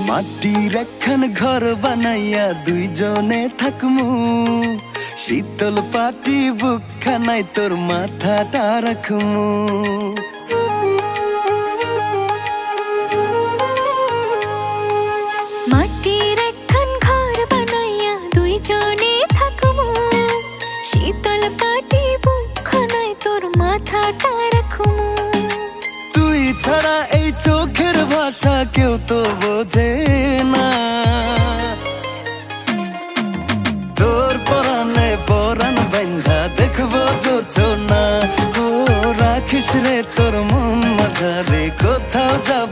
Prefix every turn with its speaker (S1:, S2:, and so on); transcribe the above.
S1: মাটির একখান ঘর বানাইয়া দুইজনে থাকমু, শীতল পাটি বুকখানায় তোর মাথাটা রাখমু।
S2: মাটির একখান ঘর বানাইয়া দুইজনে থাকমু, শীতল পাটি বুকখানায় তোর মাথাটা রাখমু।
S1: তুই ছাড়া এই চোখের ভাষা কেউ তো বোঝে না, তোর পরানে পরান বান্ধা দেখবো যোচনা। ও রাখিস রে তোর মন মাঝারে, কোথাও যাব